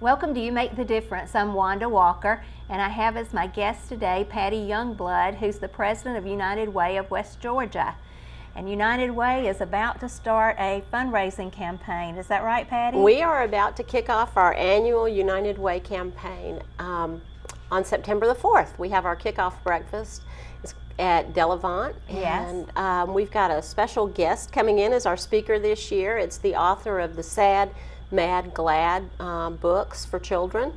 Welcome to You Make the Difference. I'm Wanda Walker, and I have as my guest today Patty Youngblood, who's the president of United Way of West Georgia. And United Way is about to start a fundraising campaign. Is that right, Patty? We are about to kick off our annual United Way campaign on September the 4th. We have our kickoff breakfast at Delavant. Yes. And we've got a special guest coming in as our speaker this year. It's the author of the Sad, Mad, Glad books for children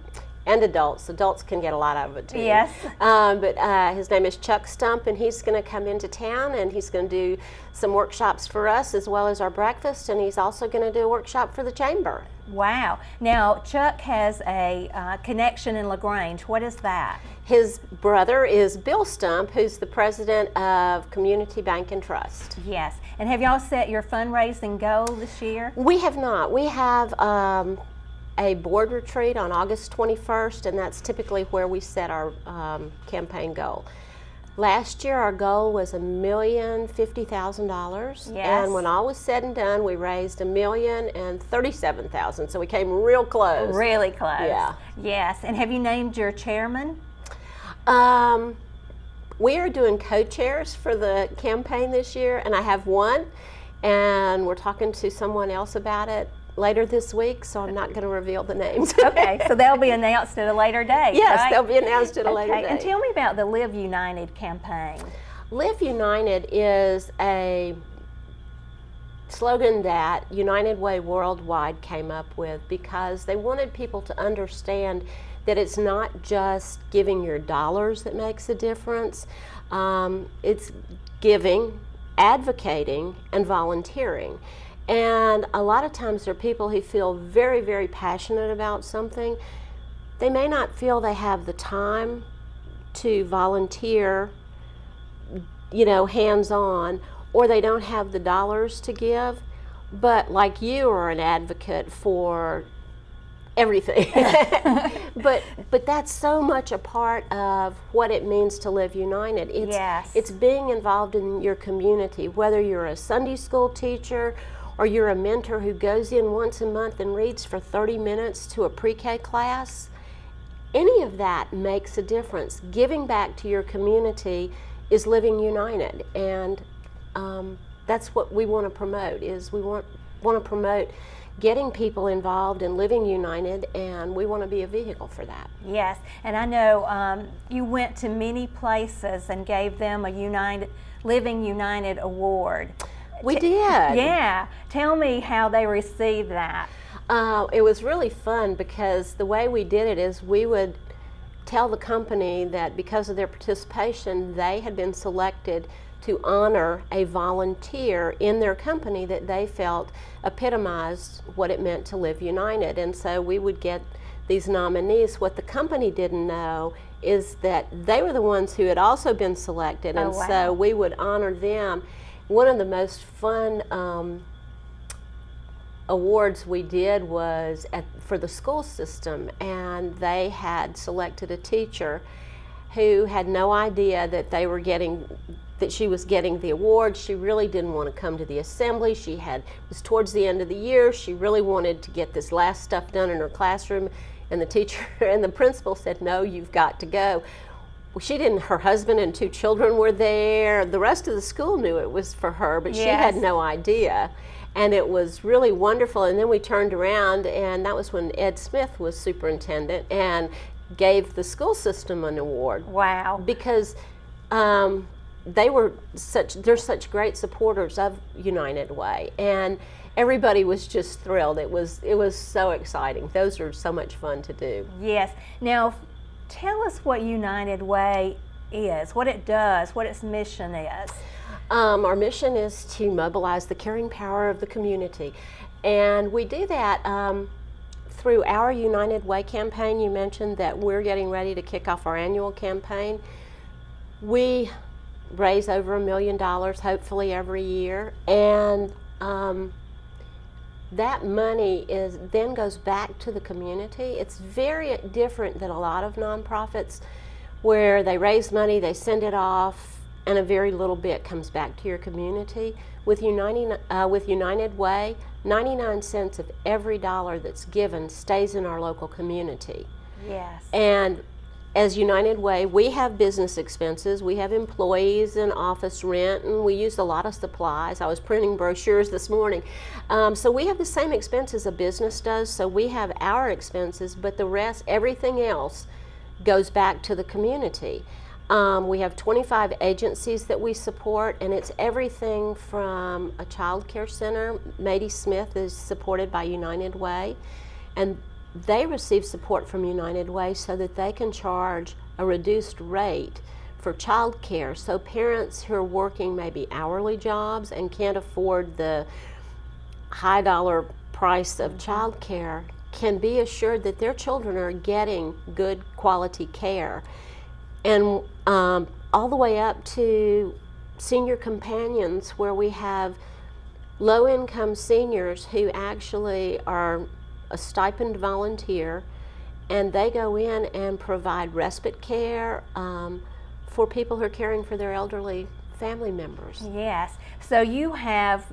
and adults. Adults can get a lot out of it too. Yes. But his name is Chuck Stump, and he's going to come into town and he's going to do some workshops for us as well as our breakfast, and he's also going to do a workshop for the chamber. Wow. Now, Chuck has a connection in LaGrange. What is that? His brother is Bill Stump, who's the president of Community Bank and Trust. Yes. And have y'all set your fundraising goal this year? We have not. We have a board retreat on August 21st, and that's typically where we set our campaign goal. Last year our goal was $1,050,000, Yes. and when all was said and done, we raised $1,037,000. So we came real close. Really close. Yeah. Yes. And have you named your chairman? We are doing co-chairs for the campaign this year, and I have one, and we're talking to someone else about it later this week, so I'm not going to reveal the names. Okay, so they'll be announced at a later date. Yes, right? they'll be announced at a later date. And tell me about the Live United campaign. Live United is a slogan that United Way Worldwide came up with because they wanted people to understand that it's not just giving your dollars that makes a difference. It's giving, advocating, and volunteering. And a lot of times there are people who feel very, very passionate about something. They may not feel they have the time to volunteer, hands-on, or they don't have the dollars to give, but like you are an advocate for everything. but that's so much a part of what it means to live united. It's being involved in your community, whether you're a Sunday school teacher or you're a mentor who goes in once a month and reads for 30 minutes to a pre-K class. Any of that makes a difference. Giving back to your community is living united, and that's what we want to promote. We want to promote getting people involved in living united, and we want to be a vehicle for that. Yes, and I know you went to many places and gave them a Living United award. We did. Yeah. Tell me how they received that. It was really fun because the way we did it is we would tell the company that because of their participation, they had been selected to honor a volunteer in their company that they felt epitomized what it meant to live united. And so we would get these nominees. What the company didn't know is that they were the ones who had also been selected, and wow. So we would honor them. One of the most fun awards we did was for the school system, and they had selected a teacher who had no idea that she was getting the award. She really didn't want to come to the assembly. It was towards the end of the year. She really wanted to get this last stuff done in her classroom, and the teacher and the principal said, "No, you've got to go." Well, she didn't. Her husband and 2 children were there. The rest of the school knew it was for her, but she had no idea. And it was really wonderful. And then we turned around, and that was when Ed Smith was superintendent and gave the school system an award. Wow. Because they're such great supporters of United Way, and everybody was just thrilled. It was so exciting. Those are so much fun to do. Yes. Now, tell us what United Way is, what it does, what its mission is. Our mission is to mobilize the caring power of the community, and we do that through our United Way campaign. You mentioned that we're getting ready to kick off our annual campaign. We raise over $1 million, hopefully every year, and that money then goes back to the community. It's very different than a lot of nonprofits where they raise money, they send it off, and a very little bit comes back to your community. With United Way, 99 cents of every dollar that's given stays in our local community. Yes. And as United Way, we have business expenses. We have employees and office rent, and we use a lot of supplies. I was printing brochures this morning. So we have the same expenses a business does, so we have our expenses, but the rest, everything else, goes back to the community. We have 25 agencies that we support, and it's everything from a child care center. Mady Smith is supported by United Way, and they receive support from United Way so that they can charge a reduced rate for child care. So parents who are working maybe hourly jobs and can't afford the high dollar price of child care can be assured that their children are getting good quality care. And all the way up to senior companions, where we have low-income seniors who actually are a stipend volunteer, and they go in and provide respite care for people who are caring for their elderly family members. Yes. So you have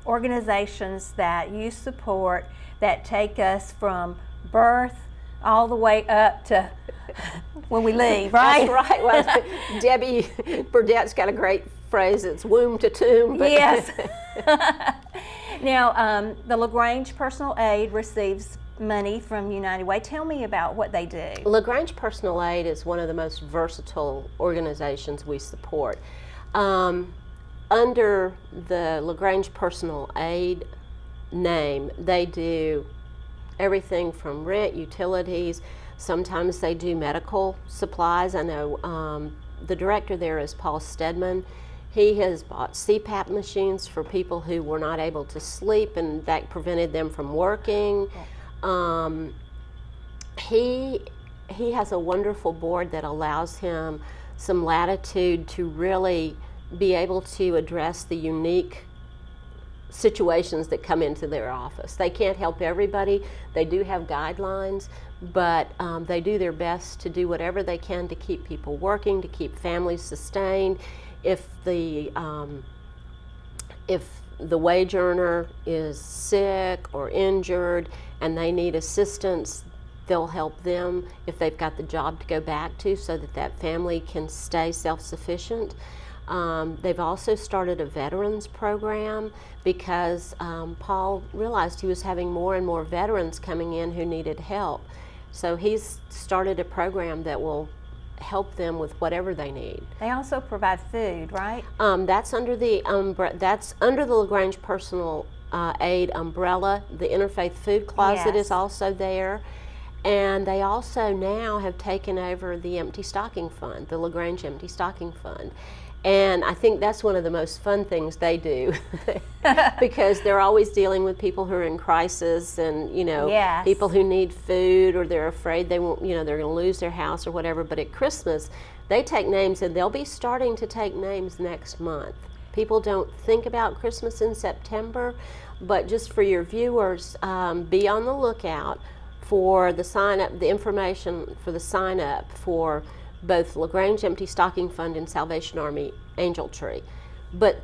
organizations that you support that take us from birth all the way up to when we leave, right? That's right. Well, Debbie Burdett's got a great phrase, it's womb to tomb. But Yes. Now, the LaGrange Personal Aid receives money from United Way. Tell me about what they do. LaGrange Personal Aid is one of the most versatile organizations we support. Under the LaGrange Personal Aid name, they do everything from rent, utilities. Sometimes they do medical supplies. I know the director there is Paul Stedman. He has bought CPAP machines for people who were not able to sleep, and that prevented them from working. He has a wonderful board that allows him some latitude to really be able to address the unique situations that come into their office. They can't help everybody. They do have guidelines, but they do their best to do whatever they can to keep people working, to keep families sustained. If the wage earner is sick or injured and they need assistance, they'll help them if they've got the job to go back to, so that that family can stay self-sufficient. They've also started a veterans program because Paul realized he was having more and more veterans coming in who needed help. So he's started a program that will help them with whatever they need. They also provide food, right? That's under the LaGrange Personal Aid umbrella. The Interfaith Food Closet Yes. is also there. And they also now have taken over the Empty Stocking Fund, the LaGrange Empty Stocking Fund. And I think that's one of the most fun things they do because they're always dealing with people who are in crisis and, Yes. people who need food, or they're afraid they won't, they're going to lose their house or whatever. But at Christmas, they take names, and they'll be starting to take names next month. People don't think about Christmas in September, but just for your viewers, be on the lookout for the sign up, the information for the sign up for both LaGrange Empty Stocking Fund and Salvation Army Angel Tree. But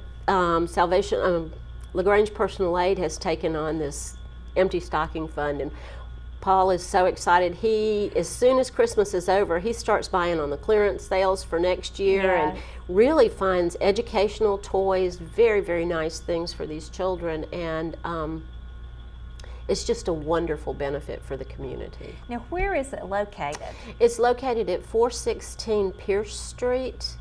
LaGrange Personal Aid has taken on this Empty Stocking Fund, and Paul is so excited. He, as soon as Christmas is over, he starts buying on the clearance sales for next year. Yeah. And really finds educational toys, very, very nice things for these children, and it's just a wonderful benefit for the community. Now, where is it located? It's located at 416 Pierce Street.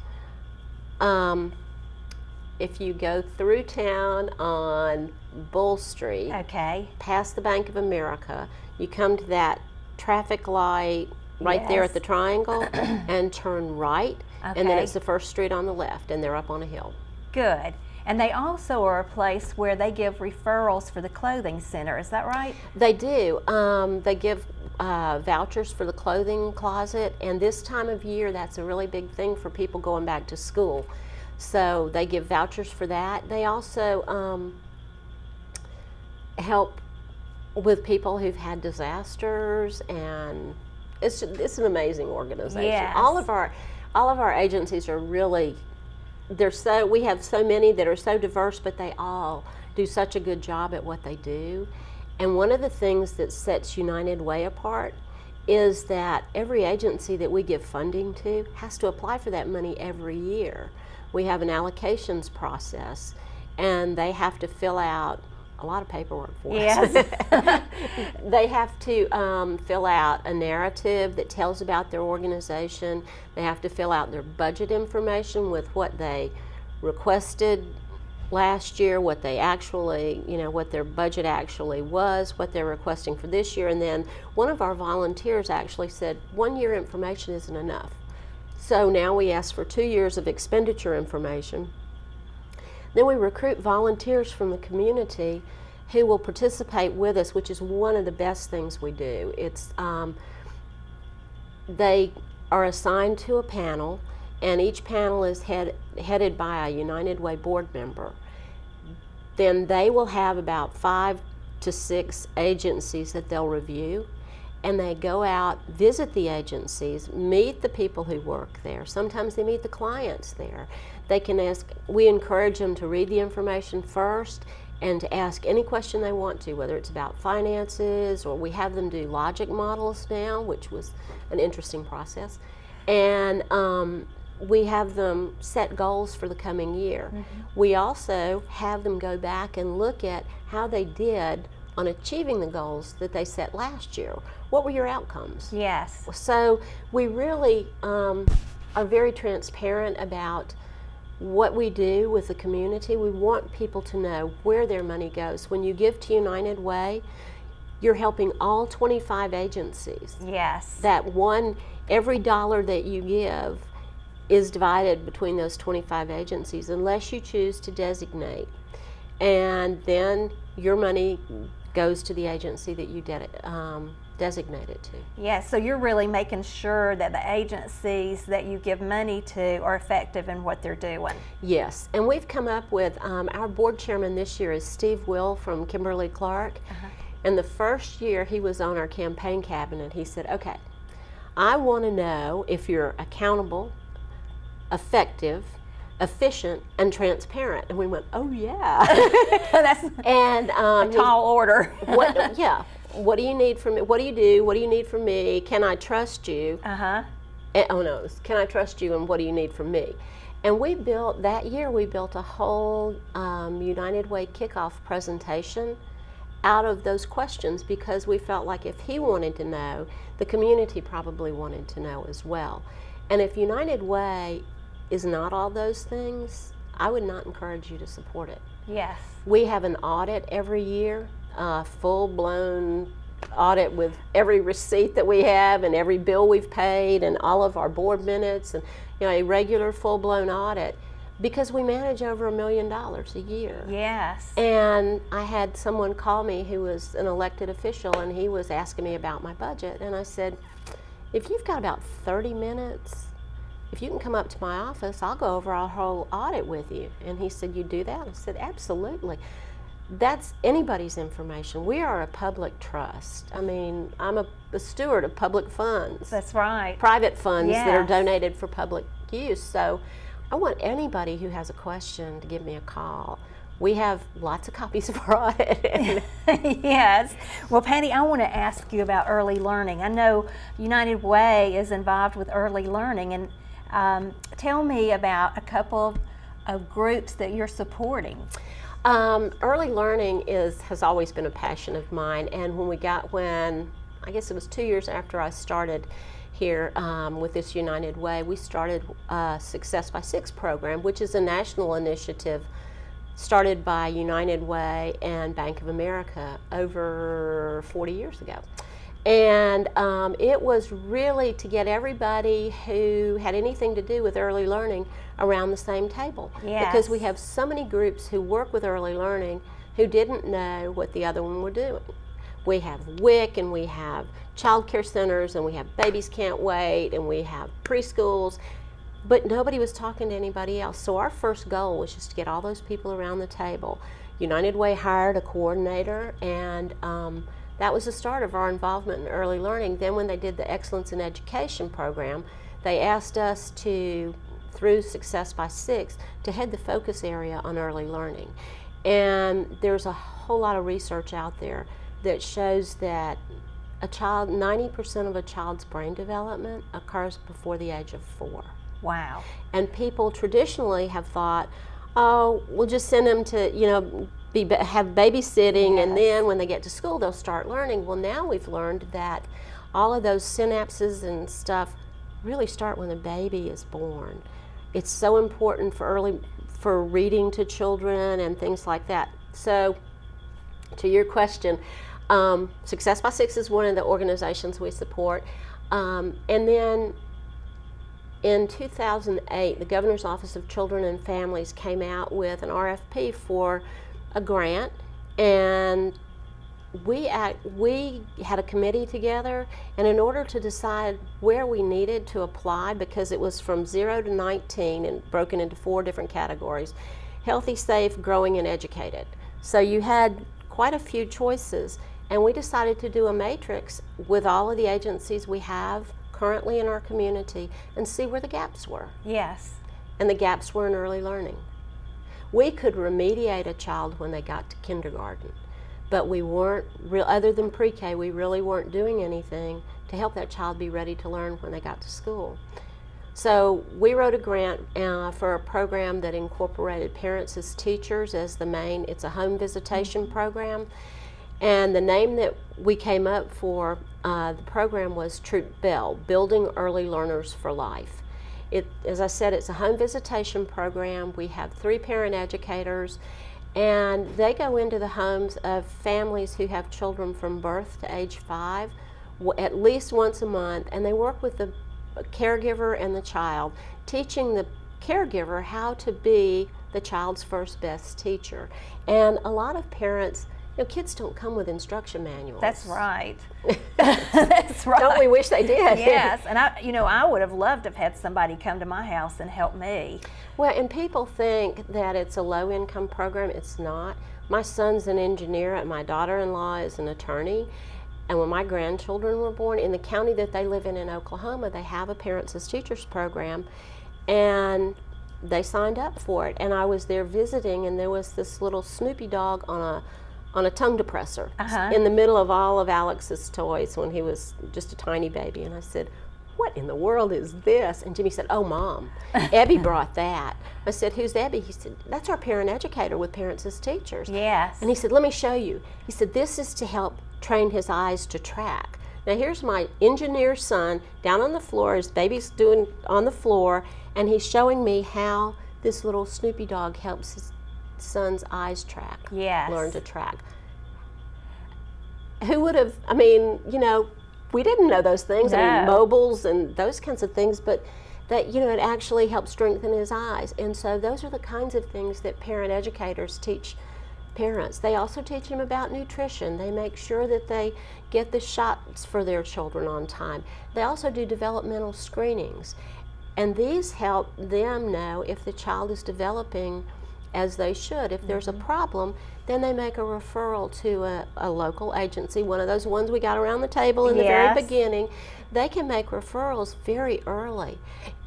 If you go through town on Bull Street, Okay. past the Bank of America, you come to that traffic light right there Yes. at the triangle and turn right, and then Okay. it's the first street on the left, and they're up on a hill. Good. And they also are a place where they give referrals for the clothing center. Is that right? They do. They give vouchers for the clothing closet, and this time of year, that's a really big thing for people going back to school. So they give vouchers for that. They also help with people who've had disasters, and it's an amazing organization. Yes. All of our agencies are really we have so many that are so diverse, but they all do such a good job at what they do. And one of the things that sets United Way apart is that every agency that we give funding to has to apply for that money every year. We have an allocations process, and they have to fill out a lot of paperwork for us. Yes. They have to fill out a narrative that tells about their organization. They have to fill out their budget information with what they requested last year, what they actually, what their budget actually was, what they're requesting for this year. And then one of our volunteers actually said 1 year information isn't enough. So now we ask for 2 years of expenditure information. Then we recruit volunteers from the community who will participate with us, which is one of the best things we do. It's they are assigned to a panel, and each panel is headed by a United Way board member. Then they will have about 5 to 6 agencies that they'll review, and they go out, visit the agencies, meet the people who work there. Sometimes they meet the clients there. They can ask, we encourage them to read the information first and to ask any question they want to, whether it's about finances, or we have them do logic models now, which was an interesting process. And we have them set goals for the coming year. Mm-hmm. We also have them go back and look at how they did on achieving the goals that they set last year. What were your outcomes? Yes. So we really are very transparent about what we do with the community. We want people to know where their money goes. When you give to United Way, you're helping all 25 agencies. Yes. Every dollar that you give is divided between those 25 agencies unless you choose to designate. And then your money goes to the agency that you designate it to. Yes, so you're really making sure that the agencies that you give money to are effective in what they're doing. Yes, and we've come up with, our board chairman this year is Steve Will from Kimberly-Clark. Uh-huh. And the first year he was on our campaign cabinet, he said, okay, I want to know if you're accountable, effective, efficient, and transparent. And we went, oh yeah. That's a tall order. What do you need from me? What do you do? What do you need from me? Can I trust you? Uh-huh. Can I trust you, and what do you need from me? And that year we built a whole United Way kickoff presentation out of those questions, because we felt like if he wanted to know, the community probably wanted to know as well. And if United Way is not all those things, I would not encourage you to support it. Yes. We have an audit every year, full-blown audit with every receipt that we have and every bill we've paid and all of our board minutes, and a regular full-blown audit, because we manage over $1 million a year. Yes. And I had someone call me who was an elected official, and he was asking me about my budget, and I said, if you've got about 30 minutes, if you can come up to my office, I'll go over our whole audit with you. And he said, you do that? I said, absolutely. That's anybody's information. We are a public trust. I mean, I'm a steward of public funds. That's right. Private funds Yes. that are donated for public use. So I want anybody who has a question to give me a call. We have lots of copies of our audit. Yes. Well, Patty, I want to ask you about early learning. I know United Way is involved with early learning, and tell me about a couple of groups that you're supporting. Early learning has always been a passion of mine, and when I guess it was 2 years after I started here with this United Way, we started Success by Six program, which is a national initiative started by United Way and Bank of America over 40 years ago. And it was really to get everybody who had anything to do with early learning around the same table. Yes. Because we have so many groups who work with early learning who didn't know what the other one were doing. We have WIC, and we have child care centers, and we have Babies Can't Wait, and we have preschools, but nobody was talking to anybody else. So our first goal was just to get all those people around the table. United Way hired a coordinator, and that was the start of our involvement in early learning. Then when they did the Excellence in Education program, they asked us to through Success by Six to head the focus area on early learning. And there's a whole lot of research out there that shows that 90% of a child's brain development occurs before the age of 4. Wow. And people traditionally have thought, oh, we'll just send them to, have babysitting, Yes. and then when they get to school, they'll start learning. Well, now we've learned that all of those synapses and stuff really start when the baby is born. It's so important for reading to children and things like that. So, to your question, Success by Six is one of the organizations we support. And then in 2008, the Governor's Office of Children and Families came out with an RFP for a grant, and we had a committee together, and in order to decide where we needed to apply, because it was from 0 to 19 and broken into 4 different categories: healthy, safe, growing, and educated. So you had quite a few choices, and we decided to do a matrix with all of the agencies we have currently in our community and see where the gaps were. Yes. And the gaps were in early learning. We could remediate a child when they got to kindergarten, but we weren't, other than pre-K, we really weren't doing anything to help that child be ready to learn when they got to school. So we wrote a grant for a program that incorporated parents as teachers as the main. It's a home visitation program. And the name that we came up for the program was Troop Bell, Building Early Learners for Life. As I said, it's a home visitation program. We have 3 parent educators, and they go into the homes of families who have children from birth to age 5 at least once a month, and they work with the caregiver and the child, teaching the caregiver how to be the child's first best teacher. And a lot of parents, kids don't come with instruction manuals. That's right. That's right. Don't we wish they did? Yes, and I would have loved to have had somebody come to my house and help me. Well, and people think that it's a low-income program. It's not. My son's an engineer, and my daughter-in-law is an attorney. And when my grandchildren were born, in the county that they live in Oklahoma, they have a Parents as Teachers program, and they signed up for it. And I was there visiting, and there was this little Snoopy dog on a tongue depressor in the middle of all of Alex's toys when he was just a tiny baby. And I said, "What in the world is this?" And Jimmy said, "Oh, Mom, Ebby brought that." I said, "Who's Ebby?" He said, "That's our parent educator with Parents as Teachers." Yes. And he said, "Let me show you." He said, "This is to help train his eyes to track." Now here's my engineer son down on the floor, his baby's doing on the floor, and he's showing me how this little Snoopy dog helps his son's eyes track. Yes. Learn to track. Who would have, we didn't know those things. No. Mobiles and those kinds of things, but that, it actually helped strengthen his eyes. And so those are the kinds of things that parent educators teach parents. They also teach them about nutrition. They make sure that they get the shots for their children on time. They also do developmental screenings. And these help them know if the child is developing as they should. If there's a problem, then they make a referral to a local agency, one of those ones we got around the table in the very beginning. They can make referrals very early,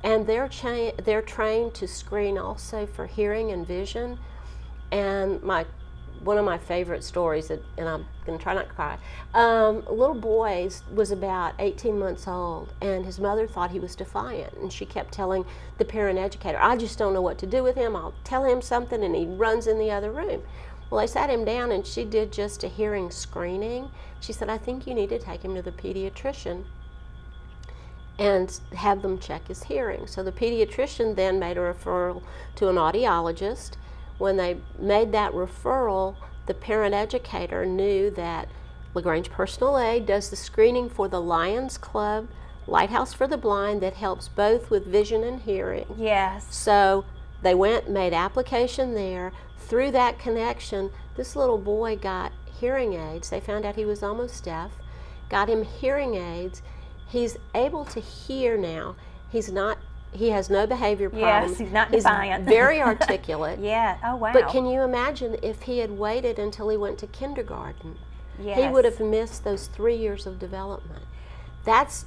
and they're trained to screen also for hearing and vision. And one of my favorite stories, and I'm going to try not to cry, a little boy was about 18 months old, and his mother thought he was defiant, and she kept telling the parent educator, "I just don't know what to do with him. I'll tell him something," and he runs in the other room. Well, they sat him down, and she did just a hearing screening. She said, "I think you need to take him to the pediatrician and have them check his hearing." So the pediatrician then made a referral to an audiologist. When they made that referral, the parent educator knew that LaGrange Personal Aid does the screening for the Lions Club, Lighthouse for the Blind, that helps both with vision and hearing. Yes. So they went, made application there. Through that connection, this little boy got hearing aids. They found out he was almost deaf, got him hearing aids. He's able to hear now. He has no behavior problems. Yes, he's not defiant. He's very articulate. Yeah. Oh, wow. But can you imagine if he had waited until he went to kindergarten? Yes. He would have missed those 3 years of development. that's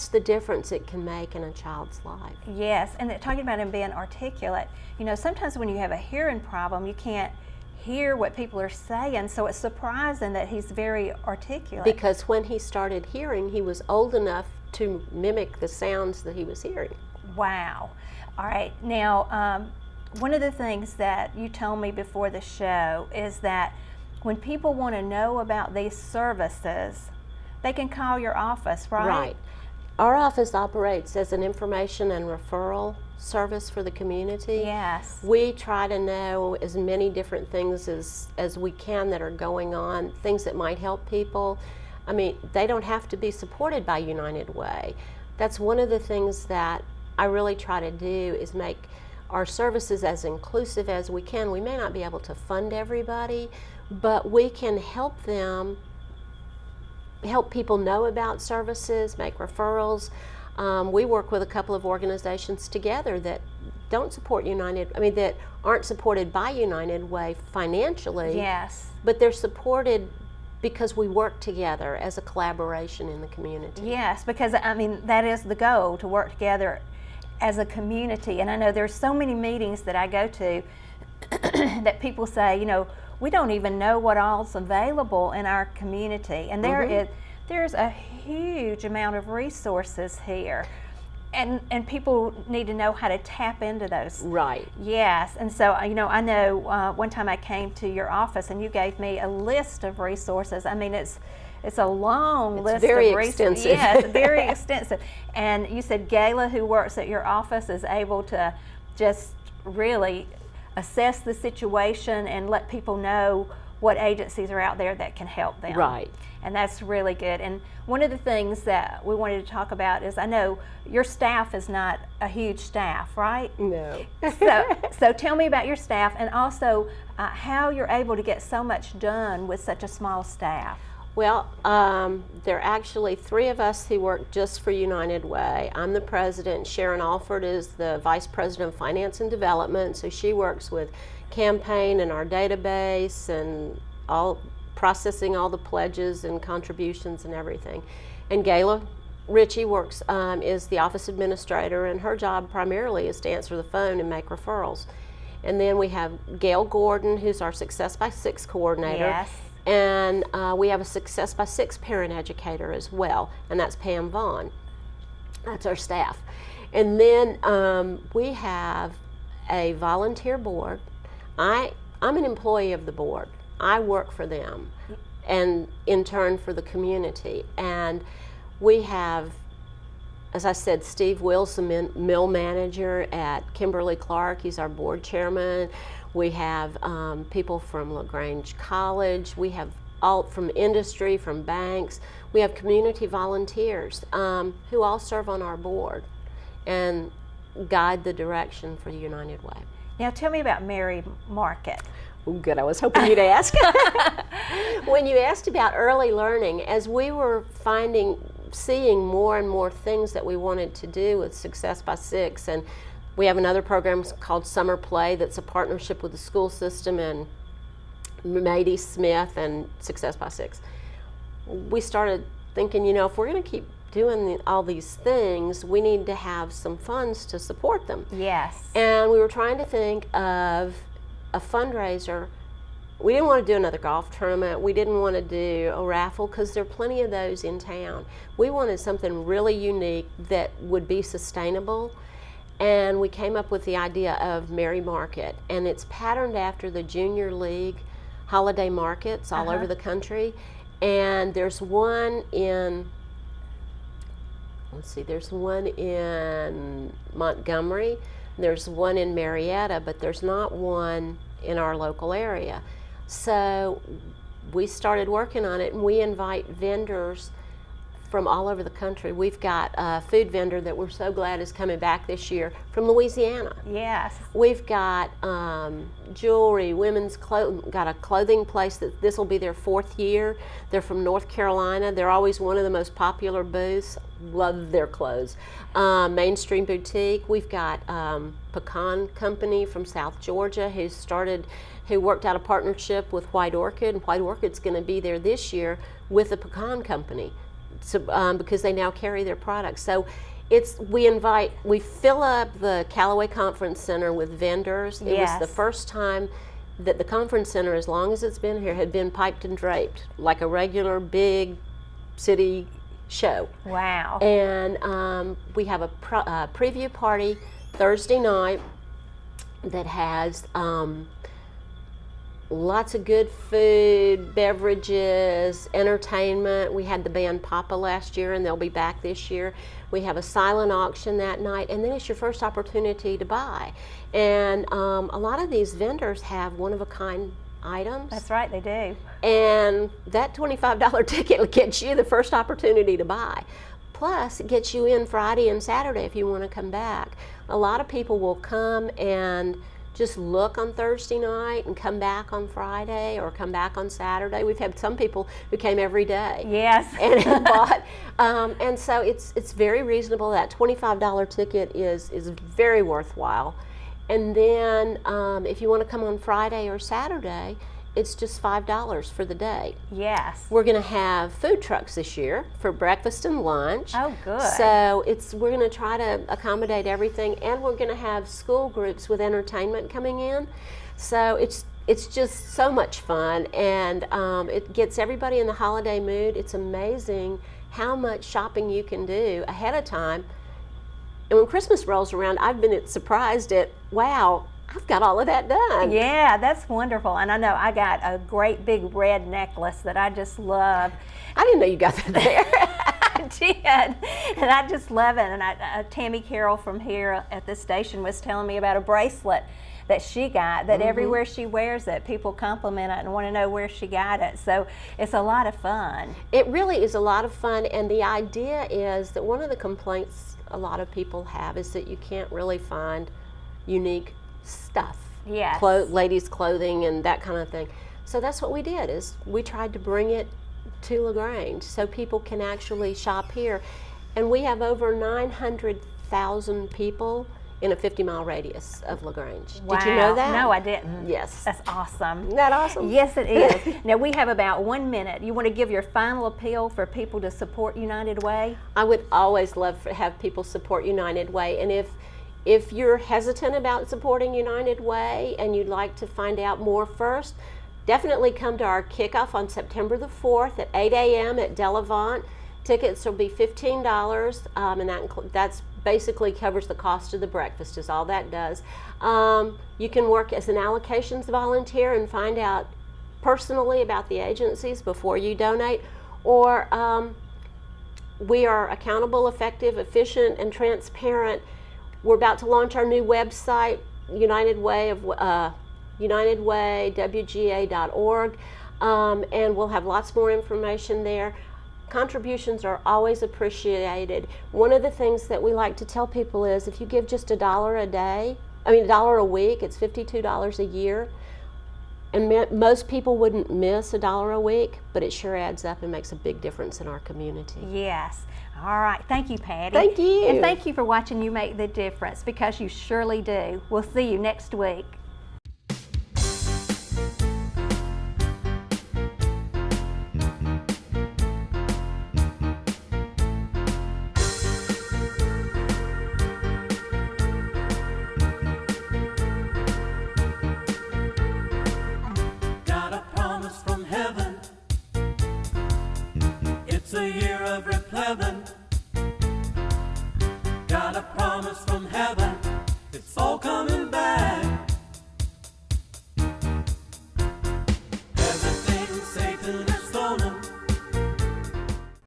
the difference it can make in a child's life. Yes, and talking about him being articulate, sometimes when you have a hearing problem, you can't hear what people are saying, so it's surprising that he's very articulate. Because when he started hearing, he was old enough to mimic the sounds that he was hearing. Wow. All right. Now, one of the things that you told me before the show is that when people want to know about these services, they can call your office, right? Right. Our office operates as an information and referral service for the community. Yes. We try to know as many different things as we can that are going on, things that might help people. I mean, they don't have to be supported by United Way. That's one of the things that I really try to do, is make our services as inclusive as we can. We may not be able to fund everybody, but we can help people know about services, make referrals. We work with a couple of organizations together that don't support that aren't supported by United Way financially. Yes. But they're supported because we work together as a collaboration in the community. Yes, because that is the goal, to work together as a community. And I know there's so many meetings that I go to that people say, we don't even know what all's available in our community. And there's a huge amount of resources here. And people need to know how to tap into those. Right. Yes. And so, I know one time I came to your office and you gave me a list of resources. It's a long list of resources. Extensive. Yes, very extensive. And you said Gayla, who works at your office, is able to just really assess the situation and let people know what agencies are out there that can help them. Right. And that's really good. And one of the things that we wanted to talk about is, I know your staff is not a huge staff, right? No. So tell me about your staff, and also how you're able to get so much done with such a small staff. Well, there are actually 3 of us who work just for United Way. I'm the president. Sharon Alford is the vice president of finance and development, so she works with campaign and our database and processing all the pledges and contributions and everything. And Gayla Ritchie is the office administrator, and her job primarily is to answer the phone and make referrals. And then we have Gail Gordon, who's our Success by 6 coordinator. Yes. And we have a Success by 6 parent educator as well, and that's Pam Vaughn. That's our staff. And then we have a volunteer board. I'm an employee of the board. I work for them, and in turn for the community. And we have, as I said, Steve Wilson, mill manager at Kimberly-Clark. He's our board chairman. We have people from LaGrange College. We have all from industry, from banks. We have community volunteers who all serve on our board and guide the direction for the United Way. Now tell me about Mary Market. Oh, good. I was hoping you'd ask. When you asked about early learning, as we were seeing more and more things that we wanted to do with Success by 6, and we have another program called Summer Play that's a partnership with the school system and Mady Smith and Success by 6. We started thinking, if we're going to keep doing all these things, we need to have some funds to support them. Yes. And we were trying to think of a fundraiser. We didn't want to do another golf tournament. We didn't want to do a raffle, because there are plenty of those in town. We wanted something really unique that would be sustainable. And we came up with the idea of Mary Market, and it's patterned after the Junior League holiday markets all over the country. And there's one in Montgomery, there's one in Marietta, but there's not one in our local area. So we started working on it, and we invite vendors from all over the country. We've got a food vendor that we're so glad is coming back this year from Louisiana. Yes. We've got jewelry, women's clothing, got a clothing place that this will be their 4th year. They're from North Carolina. They're always one of the most popular booths. Love their clothes. Mainstream Boutique. We've got Pecan Company from South Georgia who worked out a partnership with White Orchid, and White Orchid's going to be there this year with the Pecan Company. So, because they now carry their products. So we fill up the Callaway Conference Center with vendors. It was the first time that the conference center, as long as it's been here, had been piped and draped like a regular big city show. Wow. And we have a preview party Thursday night that has lots of good food, beverages, entertainment. We had the band Papa last year, and they'll be back this year. We have a silent auction that night, and then it's your first opportunity to buy. And a lot of these vendors have one-of-a-kind items. That's right, they do. And that $25 ticket gets you the first opportunity to buy. Plus, it gets you in Friday and Saturday if you want to come back. A lot of people will come and just look on Thursday night and come back on Friday or come back on Saturday. We've had some people who came every day. Yes. And bought. And so it's very reasonable. That $25 ticket is very worthwhile. And then if you want to come on Friday or Saturday, it's just $5 for the day. Yes. We're going to have food trucks this year for breakfast and lunch. Oh, good. So we're going to try to accommodate everything, and we're going to have school groups with entertainment coming in. So it's just so much fun, and it gets everybody in the holiday mood. It's amazing how much shopping you can do ahead of time. And when Christmas rolls around, I've been surprised at, wow, I've got all of that done. Yeah, that's wonderful. And I know I got a great big red necklace that I just love. I didn't know you got that there. I did, and I just love it. And Tammy Carroll from here at the station was telling me about a bracelet that she got, that everywhere she wears it, people compliment it and want to know where she got it. So it's a lot of fun. It really is a lot of fun, and the idea is that one of the complaints a lot of people have is that you can't really find unique stuff. Yes. Ladies' clothing and that kind of thing. So that's what we did, is we tried to bring it to LaGrange so people can actually shop here. And we have over 900,000 people in a 50-mile radius of LaGrange. Wow. Did you know that? No, I didn't. Yes. That's awesome. Isn't that awesome? Yes, it is. Now, we have about 1 minute. You want to give your final appeal for people to support United Way? I would always love to have people support United Way. And if you're hesitant about supporting United Way and you'd like to find out more first, definitely come to our kickoff on September the 4th at 8 a.m. at Delavant. Tickets will be $15, and that's basically covers the cost of the breakfast, is all that does. You can work as an allocations volunteer and find out personally about the agencies before you donate, or we are accountable, effective, efficient, and transparent. We're about to launch our new website, UnitedWayWGA.org, and we'll have lots more information there. Contributions are always appreciated. One of the things that we like to tell people is if you give just $1 a week, it's $52 a year. And most people wouldn't miss $1 a week, but it sure adds up and makes a big difference in our community. Yes. All right. Thank you, Patty. Thank you. And thank you for watching You Make the Difference, because you surely do. We'll see you next week. Got a promise from heaven. It's a year of replevin. Got a promise from heaven.